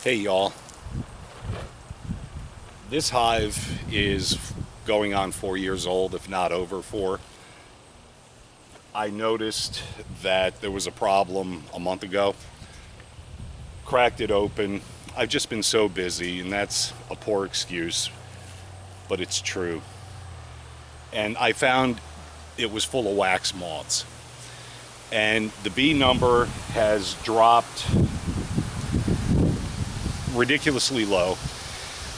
Hey y'all, this hive is going on 4 years old, if not over 4. I noticed that there was a problem a month ago, cracked it open. I've just been so busy, and that's a poor excuse, but it's true. And I found it was full of wax moths, and the bee number has dropped ridiculously low.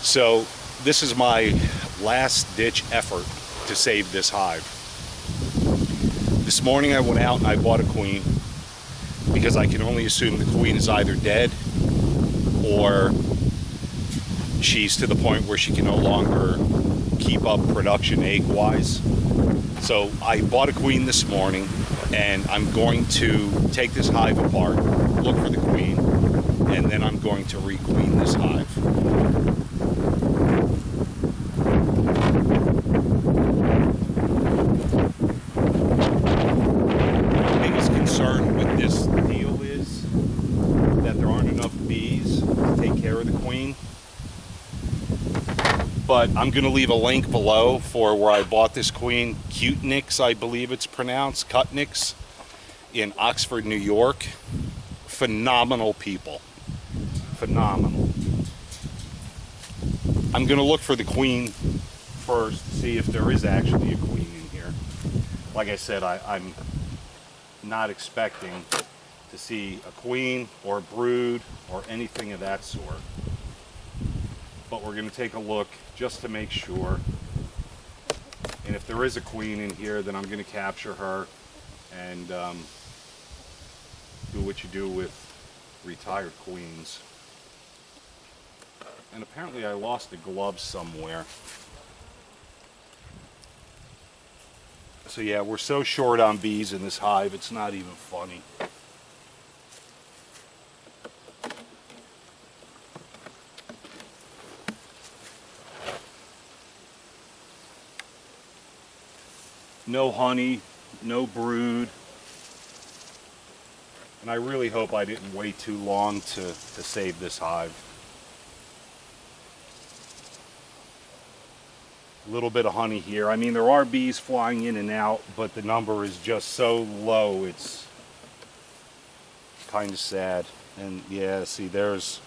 So this is my last ditch effort to save this hive. This morning I went out and I bought a queen because I can only assume the queen is either dead or she's to the point where she can no longer keep up production egg-wise. So I bought a queen this morning, and I'm going to take this hive apart, look for the queen, and then I'm going to re-queen this hive. The biggest concern with this deal is that there aren't enough bees to take care of the queen. But I'm going to leave a link below for where I bought this queen, Queenless, I believe it's pronounced, Queenless, in Oxford, New York. Phenomenal people. Phenomenal. I'm going to look for the queen first, see if there is actually a queen in here. Like I said, I'm not expecting to see a queen or a brood or anything of that sort. But we're going to take a look just to make sure. And if there is a queen in here, then I'm going to capture her and do what you do with retired queens. And apparently I lost a glove somewhere. So yeah, we're so short on bees in this hive, it's not even funny. No honey, no brood. And I really hope I didn't wait too long to save this hive. A little bit of honey here. I mean, there are bees flying in and out, but the number is just so low, it's kind of sad. And yeah, see, there's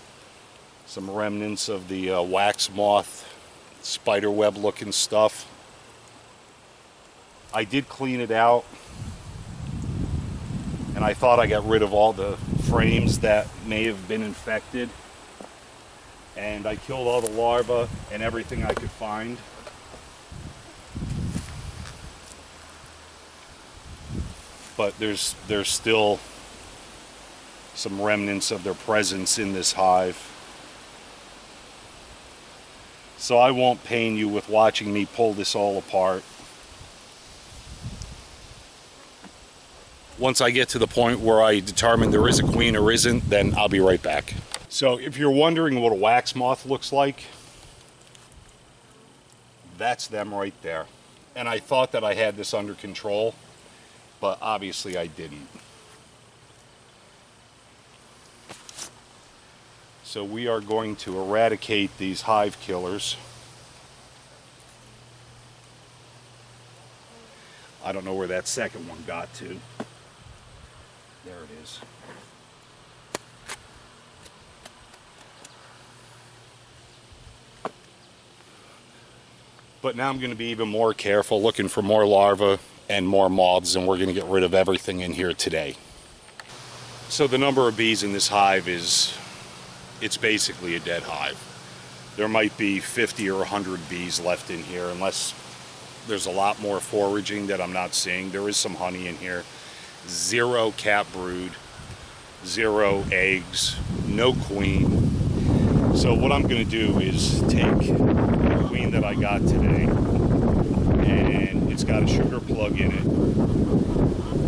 some remnants of the wax moth, spider web looking stuff. I did clean it out, and I thought I got rid of all the frames that may have been infected, and I killed all the larvae and everything I could find. But there's still some remnants of their presence in this hive. So I won't pain you with watching me pull this all apart. Once I get to the point where I determine there is a queen or isn't, then I'll be right back. So if you're wondering what a wax moth looks like, that's them right there. And I thought that I had this under control, but obviously I didn't. So we are going to eradicate these hive killers. I don't know where that second one got to. There it is. But now I'm going to be even more careful, looking for more larvae and more moths, and we're going to get rid of everything in here today. So the number of bees in this hive it's basically a dead hive. There might be 50 or 100 bees left in here, unless there's a lot more foraging that I'm not seeing. There is some honey in here. 0 cat brood, 0 eggs, no queen. So what I'm going to do is take the queen that I got today, and it's got a sugar plug in it.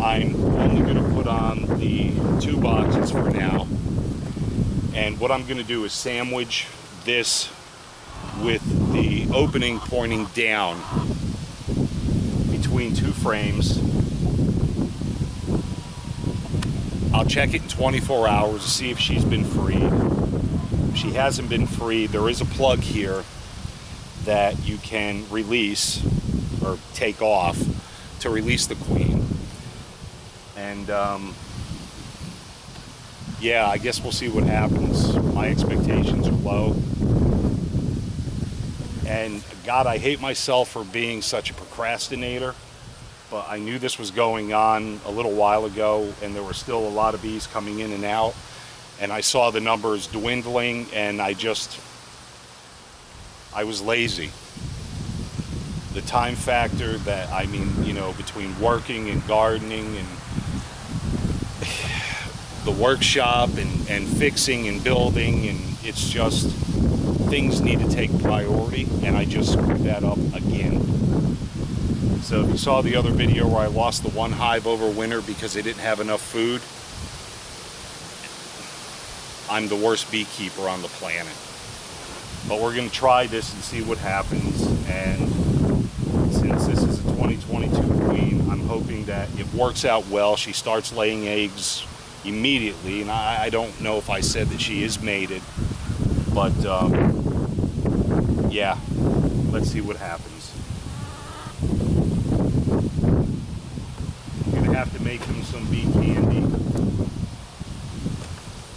I'm only going to put on the 2 boxes for now. And what I'm going to do is sandwich this with the opening pointing down between 2 frames. I'll check it in 24 hours to see if she's been freed. If she she hasn't been freed. There is a plug here that you can release or take off to release the queen. And yeah, I guess we'll see what happens. My expectations are low. And God, I hate myself for being such a procrastinator, but I knew this was going on a little while ago, and there were still a lot of bees coming in and out, and I saw the numbers dwindling, and I was lazy. The time factor that, I mean, you know, between working and gardening and the workshop and fixing and building, and it's just, things need to take priority, and I just screwed that up again. So if you saw the other video where I lost the one hive over winter because they didn't have enough food, I'm the worst beekeeper on the planet. But we're going to try this and see what happens, and since this is a 2022 queen, I'm hoping that it works out well. She starts laying eggs immediately, and I don't know if I said that she is mated, but yeah, let's see what happens. I'm gonna have to make them some bee candy,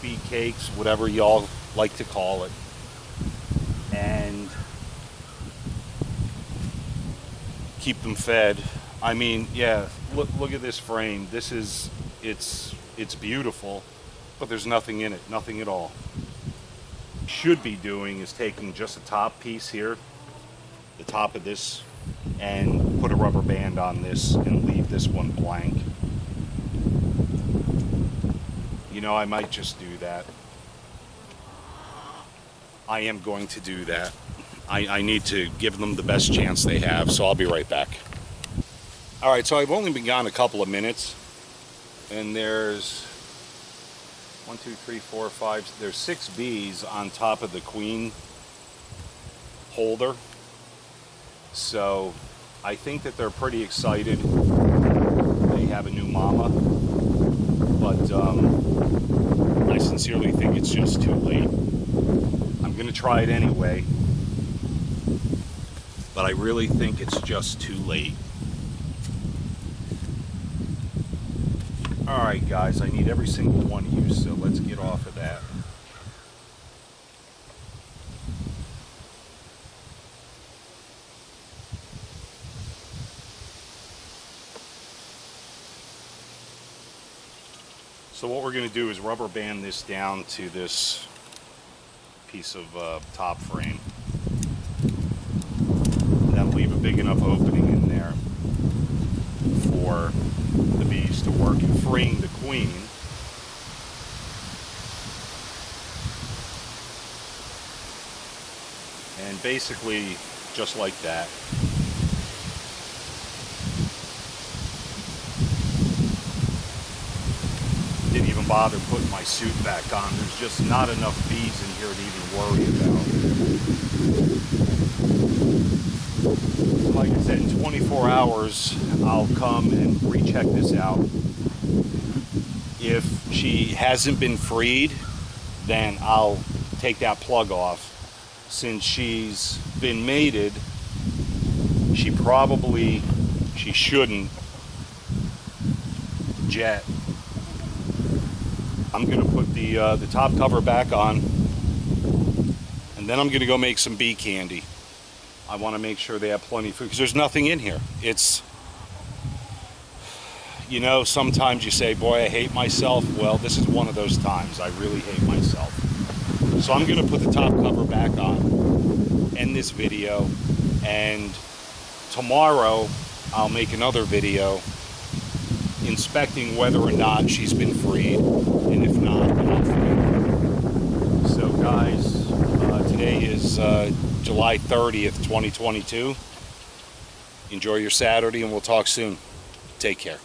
bee cakes, whatever y'all like to call it, and keep them fed. I mean, yeah, look at this frame. This is, it's beautiful, but there's nothing in it, nothing at all. Should be doing is taking just the top piece here, the top of this, and put a rubber band on this and leave this one blank. You know, I might just do that. I am going to do that. I need to give them the best chance they have, so I'll be right back. All right, so I've only been gone a couple of minutes, and there's 1, 2, 3, 4, 5, there's 6 bees on top of the queen holder. So I think that they're pretty excited. They have a new mama, but I sincerely think it's just too late. I'm gonna try it anyway, but I really think it's just too late. Alright guys, I need every single one of you, so let's get off of that. So what we're going to do is rubber band this down to this piece of top frame. That'll leave a big enough opening in there for the bees to work in freeing the queen. And basically just like that. Didn't even bother putting my suit back on. There's just not enough bees in here to even worry about. Like I said, in 24 hours, I'll come and recheck this out. If she hasn't been freed, then I'll take that plug off. Since she's been mated, she shouldn't jet. I'm gonna put the top cover back on, and then I'm gonna go make some bee candy. I want to make sure they have plenty of food because there's nothing in here. It's, you know, sometimes you say, boy, I hate myself. Well, this is one of those times. I really hate myself. So I'm gonna put the top cover back on, end this video, and tomorrow I'll make another video inspecting whether or not she's been freed, and if not, then I'll free her. So guys, today is July 30th, 2022. Enjoy your Saturday, and we'll talk soon. Take care.